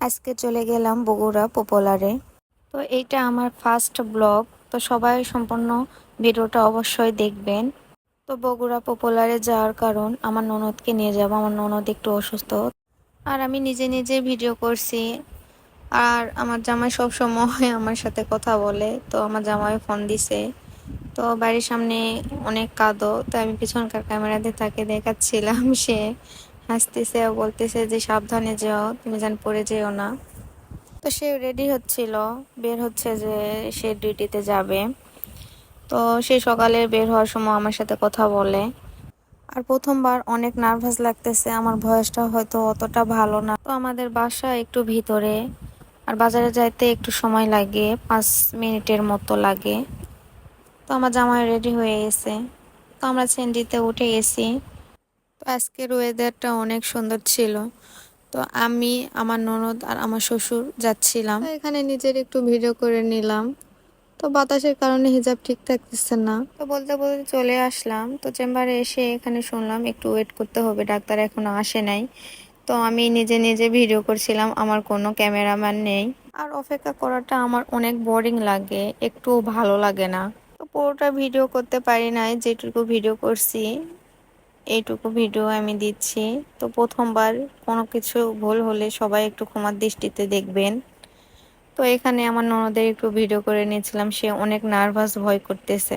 আজকে চলে গেলাম বগুড়া পপুলারে। তো এইটা আমার ফার্স্ট ব্লগ। তো সবাই সম্পূর্ণ ভিডিওটা অবশ্যই দেখবেন। তো বগুড়া পপুলারে যাওয়ার কারণ আমার ননদকে নিয়ে যাব, আমার ননদ একটু অসুস্থ। আর আমি নিজে নিজে ভিডিও করছি। আর আমার জামাই সব সময় আমার সাথে কথা বলে, তো আমার জামাই ফোন দিছে। তো বাড়ির সামনে অনেক কাদো, তো আমি পিছনকার ক্যামেরাতে তাকে দেখাচ্ছিলাম। সে হাসতেছে ও বলতেছে যে সাবধানে যাও, তুমি যেন পড়ে যেও না। তো সে রেডি হচ্ছিল, বের হচ্ছে যে সে ডিউটিতে যাবে। তো সে সকালে বের হওয়ার সময় আমার সাথে কথা বলে। আর প্রথমবার অনেক নার্ভাস লাগতেছে, আমার ভয়েসটা হয়তো অতটা ভালো না। তো আমাদের বাসা একটু ভিতরে, আর বাজারে যাইতে একটু সময় লাগে, 5 মিনিটের মতো লাগে। তো আমার জামাই রেডি হয়ে গেছে, তো আমরা চেন্ডিতে উঠে গেছি। তো আজকের ওয়েদারটা অনেক সুন্দর ছিল। তো আমি, আমার ননদ আর আমার শ্বশুর যাচ্ছিলাম। তো এখানে নিজের একটু ভিডিও করে নিলাম। তো বাতাসের কারণে হিজাব ঠিক থাকতেছে না, তো বলতে বলতে চলে আসলাম। তো চেম্বারে এসে এখানে শুনলাম একটু ওয়েট করতে হবে, ডাক্তার এখনো আসে নাই। তো আমি নিজে নিজে ভিডিও করছিলাম, আমার কোনো ক্যামেরাম্যান নেই। আর অপেক্ষা করাটা আমার অনেক বোরিং লাগে, একটু ভালো লাগে না। তো পুরোটা ভিডিও করতে পারি নাই, যেটুকু ভিডিও করছি এইটুকু ভিডিও আমি দিচ্ছি। তো প্রথমবার কোনো কিছু ভুল হলে সবাই একটু ক্ষমার দৃষ্টিতে দেখবেন। তো এখানে আমার ননদের একটু ভিডিও করে নিয়েছিলাম, সে অনেক নার্ভাস, ভয় করতেছে।